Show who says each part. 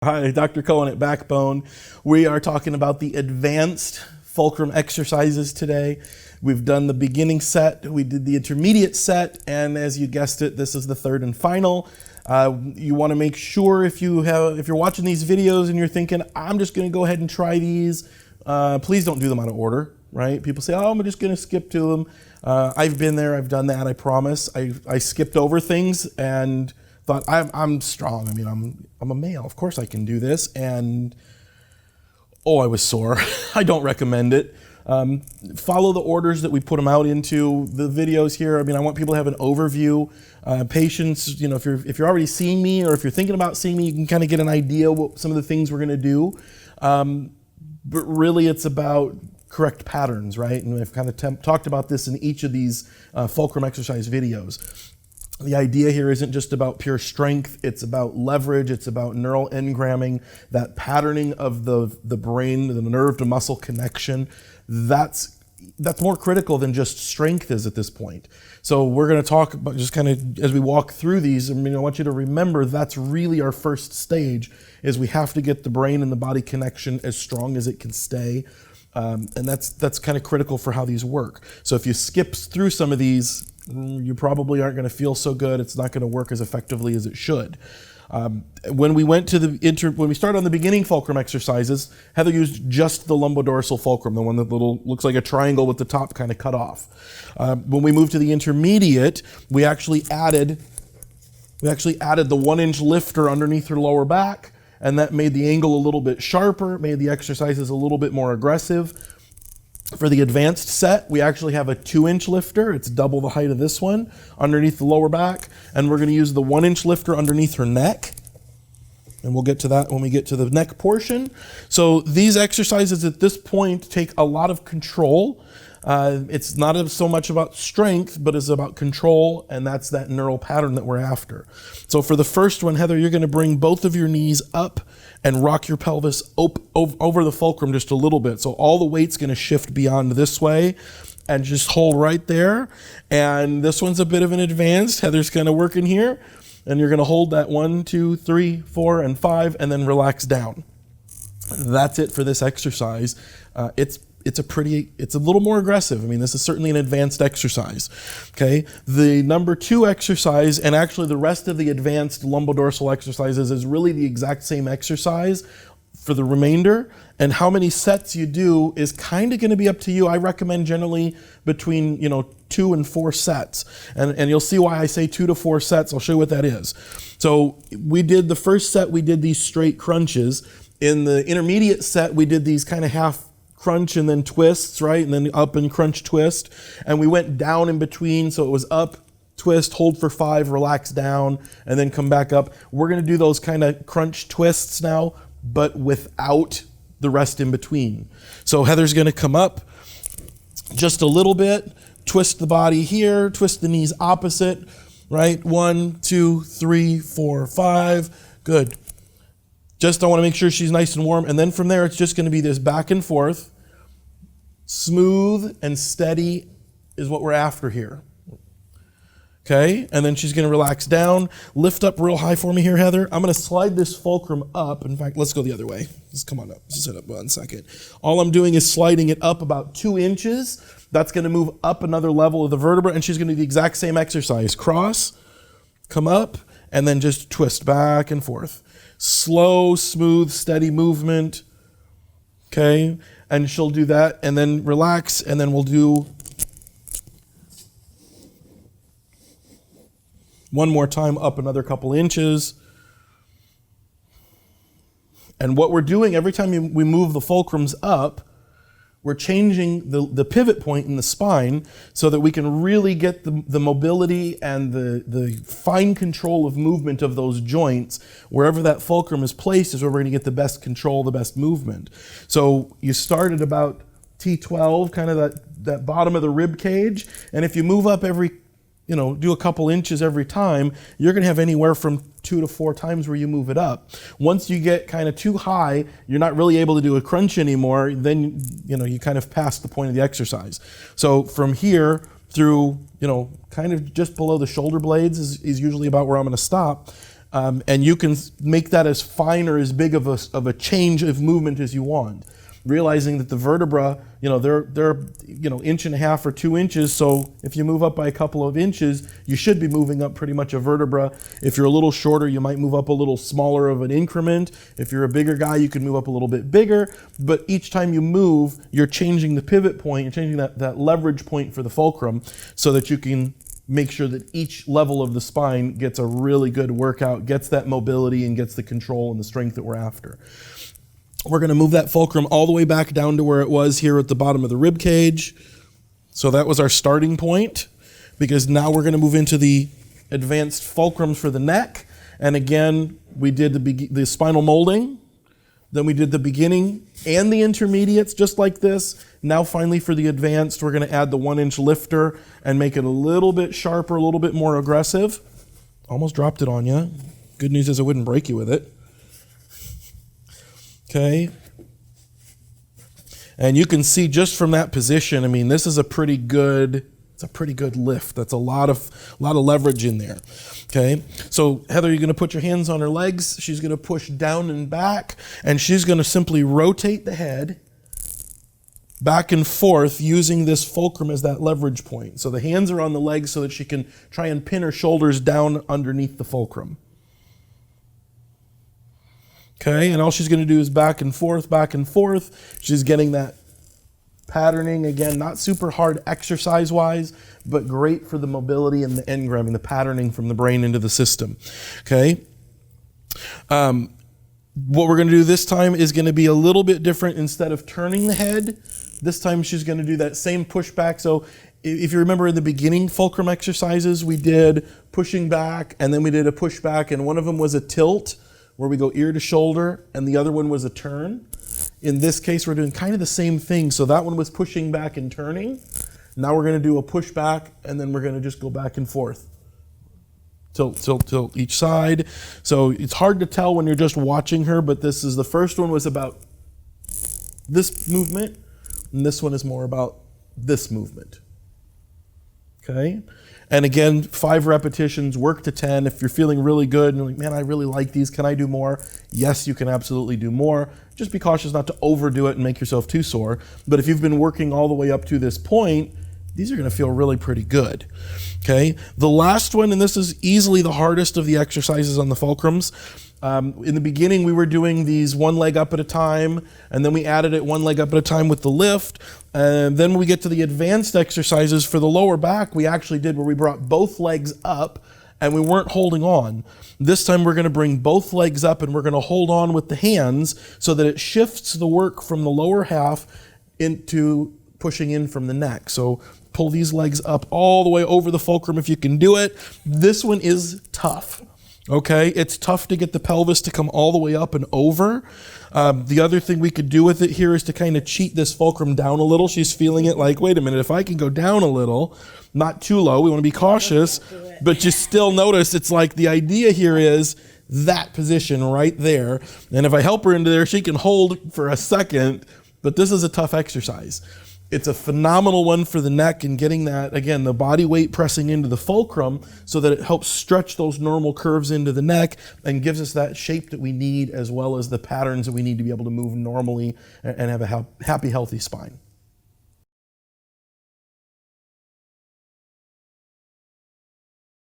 Speaker 1: Hi, Dr. Cohen at Backbone. We are talking about the advanced fulcrum exercises today. We've done the beginning set, we did the intermediate set, and as you guessed it, this is the third and final. You want to make sure if you're watching these videos and you're thinking, I'm just going to go ahead and try these, please don't do them out of order, right? People say, oh, I'm just going to skip to them. I've been there, I've done that, I promise. I skipped over things and thought I'm strong. I mean, I'm a male. Of course I can do this. And I was sore. I don't recommend it. Follow the orders that we put them out into the videos here. I mean, I want people to have an overview. Patients, if you're already seeing me or if you're thinking about seeing me, you can kind of get an idea what some of the things we're going to do. But really, it's about correct patterns, right? And I've kind of talked about this in each of these fulcrum exercise videos. The idea here isn't just about pure strength, it's about leverage, it's about neural engramming, that patterning of the brain, the nerve to muscle connection. That's more critical than just strength is at this point. So we're going to talk about just kind of as we walk through these. I mean, I want you to remember that's really our first stage, is we have to get the brain and the body connection as strong as it can stay. And that's kind of critical for how these work. So if you skip through some of these, you probably aren't going to feel so good. It's not going to work as effectively as it should. When we went to when we started on the beginning fulcrum exercises, Heather used just the lumbodorsal fulcrum, the one that looks like a triangle with the top kind of cut off. When we moved to the intermediate, we actually added the 1-inch lifter underneath her lower back, and that made the angle a little bit sharper, made the exercises a little bit more aggressive. For the advanced set, we actually have a 2-inch lifter. It's double the height of this one underneath the lower back. And we're going to use the 1-inch lifter underneath her neck. And we'll get to that when we get to the neck portion. So these exercises at this point take a lot of control. It's not so much about strength, but it's about control, and that's that neural pattern that we're after. So for the first one, Heather, you're going to bring both of your knees up and rock your pelvis over the fulcrum just a little bit. So all the weight's going to shift beyond this way, and just hold right there. And this one's a bit of an advanced. Heather's kind of working here, and you're going to hold that 1, 2, 3, 4, and 5, and then relax down. That's it for this exercise. It's a little more aggressive. I mean, this is certainly an advanced exercise, okay? The number 2 exercise, and actually the rest of the advanced lumbodorsal exercises, is really the exact same exercise for the remainder, and how many sets you do is kind of going to be up to you. I recommend generally between 2 and 4 sets, and you'll see why I say 2 to 4 sets. I'll show you what that is. So we did the first set, we did these straight crunches. In the intermediate set, we did these kind of half crunch and then twists, right? And then up and crunch, twist. And we went down in between, so it was up, twist, hold for 5, relax down, and then come back up. We're going to do those kind of crunch twists now, but without the rest in between. So Heather's going to come up just a little bit, twist the body here, twist the knees opposite, right? 1, 2, 3, 4, 5. Good. I want to make sure she's nice and warm. And then from there, it's just going to be this back and forth. Smooth and steady is what we're after here. Okay? And then she's going to relax down. Lift up real high for me here, Heather. I'm going to slide this fulcrum up. In fact, let's go the other way. Just come on up. Just sit up 1 second. All I'm doing is sliding it up about 2 inches. That's going to move up another level of the vertebra, and she's going to do the exact same exercise. Cross, come up, and then just twist back and forth. Slow, smooth, steady movement, okay? And she'll do that, and then relax, and then we'll do one more time up another couple inches. And what we're doing every time we move the fulcrums up, we're changing the pivot point in the spine so that we can really get the mobility and the fine control of movement of those joints. Wherever that fulcrum is placed is where we're going to get the best control, the best movement. So you start at about T12, kind of that bottom of the rib cage, and if you move up do a couple inches every time, you're going to have anywhere from 2 to 4 times where you move it up. Once you get kind of too high, you're not really able to do a crunch anymore, then you kind of pass the point of the exercise. So from here through, kind of just below the shoulder blades is usually about where I'm going to stop. And you can make that as fine or as big of a change of movement as you want. Realizing that the vertebra, they're inch and a half or 2 inches. So if you move up by a couple of inches, you should be moving up pretty much a vertebra. If you're a little shorter, you might move up a little smaller of an increment. If you're a bigger guy, you can move up a little bit bigger. But each time you move, you're changing the pivot point. You're changing that leverage point for the fulcrum so that you can make sure that each level of the spine gets a really good workout, gets that mobility, and gets the control and the strength that we're after. We're going to move that fulcrum all the way back down to where it was here at the bottom of the rib cage. So that was our starting point, because now we're going to move into the advanced fulcrums for the neck. And again, we did the spinal molding, then we did the beginning and the intermediates just like this. Now finally for the advanced, we're going to add the 1-inch lifter and make it a little bit sharper, a little bit more aggressive. Almost dropped it on you. Good news is I wouldn't break you with it. Okay, and you can see just from that position, I mean, this is a pretty good lift. That's a lot of leverage in there. Okay, so Heather, you're going to put your hands on her legs. She's going to push down and back, and she's going to simply rotate the head back and forth using this fulcrum as that leverage point. So the hands are on the legs so that she can try and pin her shoulders down underneath the fulcrum. Okay, and all she's going to do is back and forth, back and forth. She's getting that patterning. Again, not super hard exercise-wise, but great for the mobility and the engramming, the patterning from the brain into the system. Okay. What we're going to do this time is going to be a little bit different. Instead of turning the head, this time she's going to do that same pushback. So if you remember in the beginning fulcrum exercises, we did pushing back, and then we did a pushback, and one of them was a tilt, where we go ear to shoulder, and the other one was a turn. In this case, we're doing kind of the same thing. So that one was pushing back and turning. Now we're going to do a push back, and then we're going to just go back and forth. Tilt, tilt, tilt each side. So it's hard to tell when you're just watching her, but this is the first one was about this movement, and this one is more about this movement. Okay? And again, 5 repetitions, work to 10. If you're feeling really good and you're like, man, I really like these, can I do more? Yes, you can absolutely do more. Just be cautious not to overdo it and make yourself too sore. But if you've been working all the way up to this point, these are going to feel really pretty good. Okay, the last one, and this is easily the hardest of the exercises on the fulcrums. In the beginning, we were doing these one leg up at a time, and then we added it one leg up at a time with the lift. And then when we get to the advanced exercises for the lower back, we actually did where we brought both legs up and we weren't holding on. This time we're going to bring both legs up and we're going to hold on with the hands so that it shifts the work from the lower half into pushing in from the neck. So pull these legs up all the way over the fulcrum if you can do it. This one is tough. Okay, it's tough to get the pelvis to come all the way up and over. The other thing we could do with it here is to kind of cheat this fulcrum down a little. She's feeling it like, wait a minute, if I can go down a little, not too low, we want to be cautious, but you still notice it's like the idea here is that position right there. And if I help her into there, she can hold for a second, but this is a tough exercise. It's a phenomenal one for the neck and getting that, again, the body weight pressing into the fulcrum so that it helps stretch those normal curves into the neck and gives us that shape that we need as well as the patterns that we need to be able to move normally and have a happy, healthy spine.